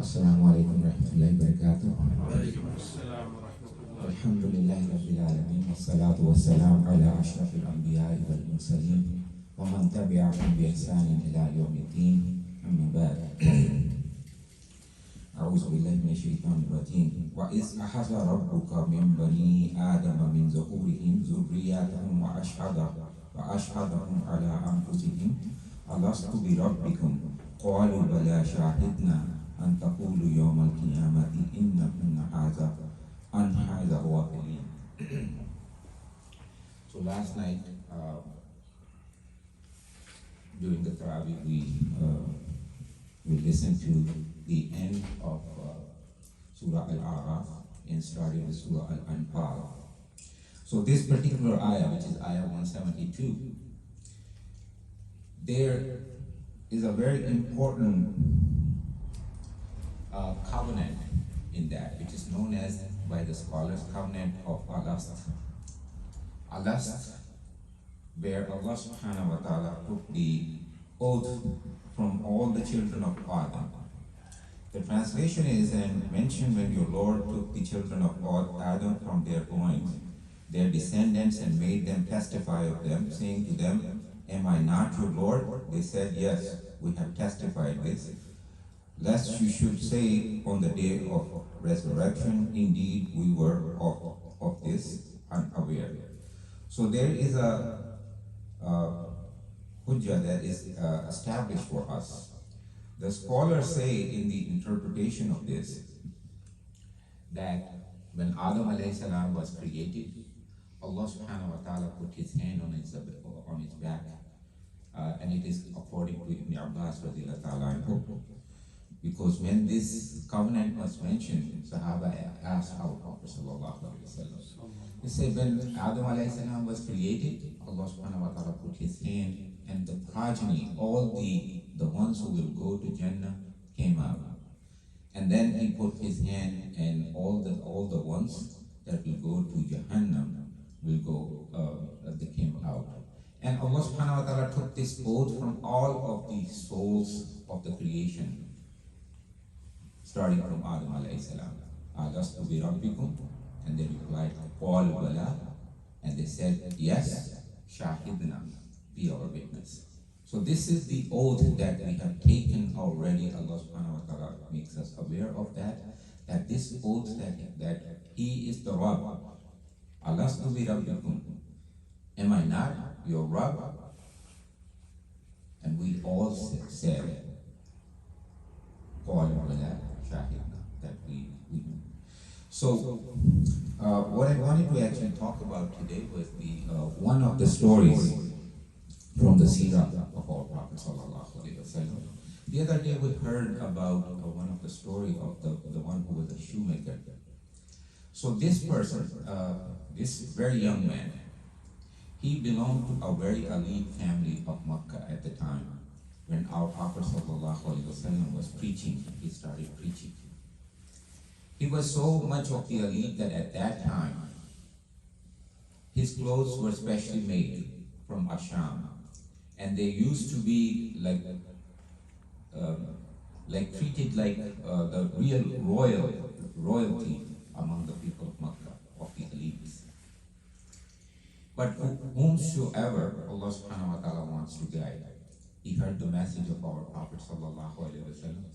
Assalamu alaikum warahmatullahi wabarakatuh. وعليكم السلام ورحمة الله. Alhamdulillahi rabbil alamin. Wassalatu wassalamu ala ashrafil anbiya'i wal mursalin wa man tabi'ahum bi ihsanin ila yawmiddin. Amma ba'd. A'udzu billahi minash shaitanir rajim. Wa iz akhadha rabbuka min bani adama min zuhurihim dhurriyyatahum wa ashhadahum ala anfusihim alastu bi rabbikum qalu bala shahidna an taqulu yawmal qiyamati inna kunna hadha ghafilin. So last night, during the Tarawih, we listened to the end of Surah Al-A'raf and started with Surah Al-Anfal. So this particular ayah, which is ayah 172, there is a very important covenant in that, which is known as by the scholars covenant of Alast. Alast, where Allah subhanahu wa ta'ala took the oath from all the children of Adam. The translation is, and mentioned when your Lord took the children of Adam from their loins, their descendants, and made them testify of them, saying to them, am I not your Lord? They said, yes, we have testified this. Lest you should say on the day of resurrection, indeed we were of this unaware. So there is a hujjah that is established for us. The scholars say in the interpretation of this that when Adam alayhi salam was created, Allah subhanahu wa ta'ala put his hand on his back, and it is according to Ibn Abbas radiyallahu ta'ala anhu. Because when this covenant was mentioned, Sahaba asked our Prophet sallallahu alaihi wasallam. They say when Adam alayhi salam was created, Allah subhanahu wa ta'ala put his hand, and the progeny, all the ones who will go to Jannah came out. And then he put his hand, and all the ones that will go to Jahannam will go, they came out. And Allah subhanahu wa ta'ala took this oath from all of the souls of the creation, starting from Adam alayhi salam. Alastu bi rabbikum, and they replied, qalu bala, and they said, yes, shahidna, be our witness. So this is the oath that we have taken already. Allah subhanahu wa ta'ala makes us aware of that this oath that He is the Rabb. Alastu bi rabbikum, am I not your Rabb? And we all said, qalu bala, that we know. So, what I wanted to actually talk about today was the one of the stories from the seerah of our Prophet sallallahu alaihi wasallam. The other day we heard about one of the story of the one who was a shoemaker. So this person, this very young man, he belonged to a very elite family of Makkah at the time. When our Prophet sallallahu alaihi wasallam was preaching, he started preaching. He was so much of the elite that at that time, his clothes were specially made from Asham, and they used to be like treated like the real royalty among the people of Makkah, of the elites. But whomsoever Allah subhanahu wa ta'ala wants to guide, he heard the message of our Prophet sallallahu alaihi wasallam,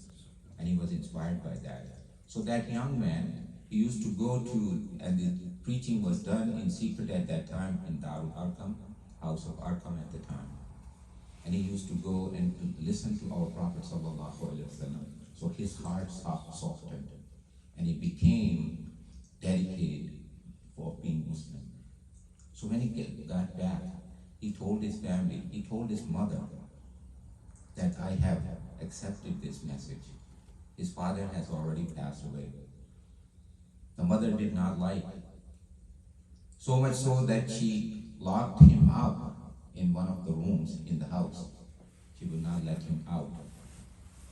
and he was inspired by that. So that young man, he used to go to, and the preaching was done in secret at that time in Darul Arqam, house of Arqam at the time. And he used to go and to listen to our Prophet sallallahu alaihi wasallam. So his heart softened, and he became dedicated for being Muslim. So when he got back, he told his family, he told his mother that I have accepted this message. His father has already passed away. The mother did not like it. So much so that she locked him up in one of the rooms in the house. She would not let him out.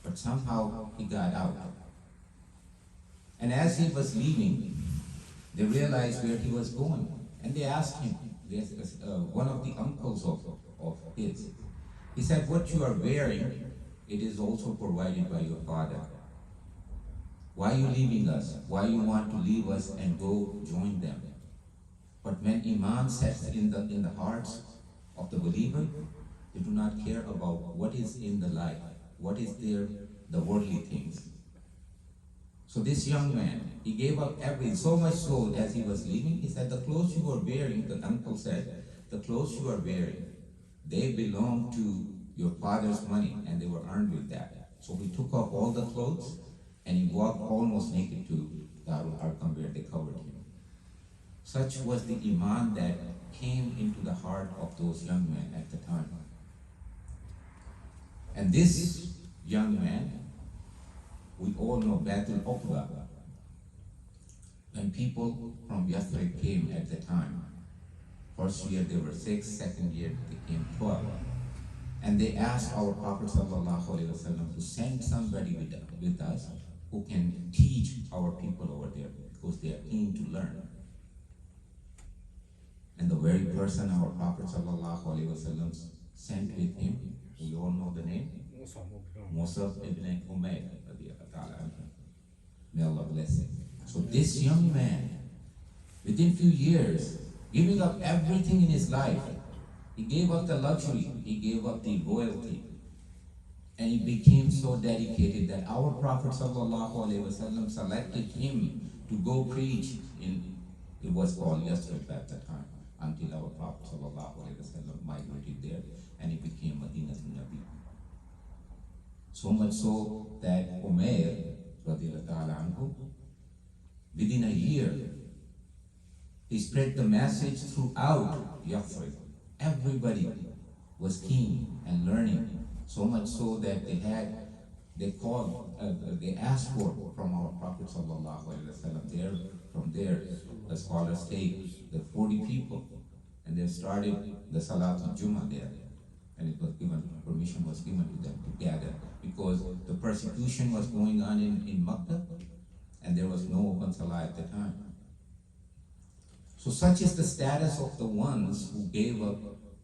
But somehow he got out. And as he was leaving, they realized where he was going. And they asked him, one of the uncles of his, he said, what you are wearing, it is also provided by your father. Why are you leaving us? Why you want to leave us and go join them? But when Iman sets in the hearts of the believer, they do not care about what is in the life, what is there, the worldly things. So this young man, he gave up everything, so much so as he was leaving, he said, the clothes you are wearing, the uncle said, the clothes you are wearing, they belong to your father's money, and they were earned with that. So he took off all the clothes, and he walked almost naked to Darul Arqam, where they covered him. Such was the Iman that came into the heart of those young men at the time. And this young man, we all know Batul Uqba. When people from Yathrib came at the time, first year there were 6, second year they came 12. And they asked our Prophet ﷺ to send somebody with us who can teach our people over there, because they are keen to learn. And the very person our Prophet ﷺ sent with him, we all know the name, Musa ibn Umayr. May Allah bless him. So this young man, within few years, giving up everything in his life, he gave up the luxury, he gave up the royalty, and he became so dedicated that our Prophet ﷺ selected him to go preach in, it was called Yathrib at the time, until our Prophet ﷺ migrated there, and he became Madinatul Nabi. So much so that Umayr, within a year, he spread the message throughout Yathrib. Everybody was keen and learning, so much so that they asked for from our Prophet ﷺ. From there, the scholars take the 40 people, and they started the Salatul Jummah there. And it was given, permission was given to them to gather, because the persecution was going on in Makkah, and there was no open salah at the time. So such is the status of the ones who gave up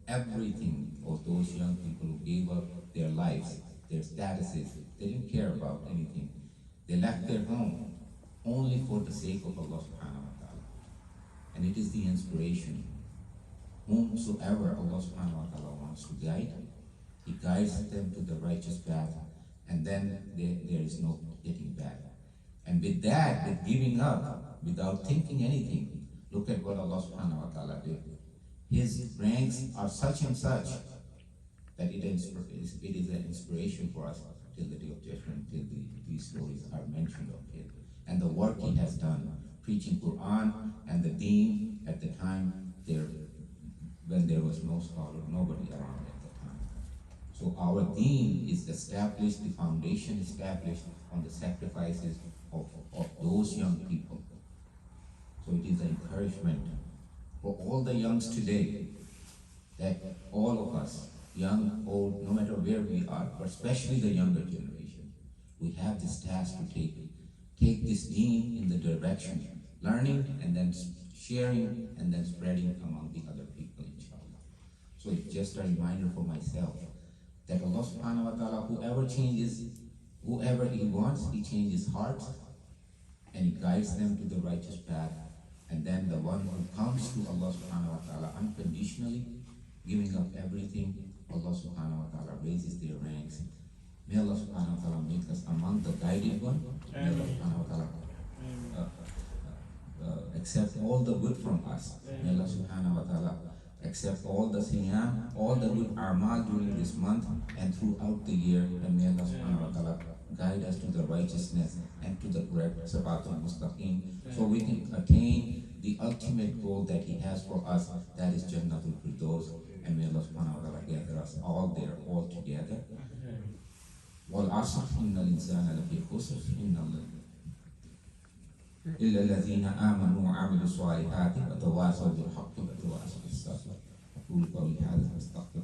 everything, or those young people who gave up their lives, their statuses. They didn't care about anything. They left their home only for the sake of Allah subhanahu wa ta'ala. And it is the inspiration. Whomsoever Allah subhanahu wa ta'ala wants to guide, He guides them to the righteous path, and then there is no getting back. And with that, with giving up, without thinking anything, look at what Allah subhanahu wa ta'ala did. His ranks are such and such that it is an inspiration for us till the day of judgment, till these stories are mentioned of it. And the work he has done, preaching Quran and the Deen at the time there, when there was no scholar, nobody around at the time. So our Deen is established, the foundation established on the sacrifices of those young people. So it is an encouragement for all the youngs today, that all of us, young, old, no matter where we are, but especially the younger generation, we have this task to take this Deen in the direction, learning and then sharing and then spreading among the other people, inshallah. So it's just a reminder for myself that Allah subhanahu wa ta'ala, whoever He wants, He changes hearts and He guides them to the righteous path. And then the one who comes to Allah subhanahu wa ta'ala unconditionally, giving up everything, Allah subhanahu wa ta'ala raises their ranks. May Allah subhanahu wa ta'ala make us among the guided one. May Allah subhanahu wa ta'ala accept all the good from us. May Allah subhanahu wa ta'ala accept all the siyam, all the good amal during this month and throughout the year. And may Allah subhanahu wa ta'ala guide us to the righteousness and to the correct Siratul Mustaqim, so we can attain the ultimate goal that He has for us, that is Jannatul Firdaus. And may Allah subhanahu wa ta'ala gather us all there, all together. وَالْعَصْرِ إِنَّ الْإِنسَانَ لَفِي خُسْرٍ إِلَّا الَّذِينَ آمَنُوا وَعَمِلُوا الصَّالِحَاتِ وَتَوَاصَوْا بِالْحَقِّ وَتَوَاصَوْا بِالصَّبْرِ. أقول قولي هذا واستغفر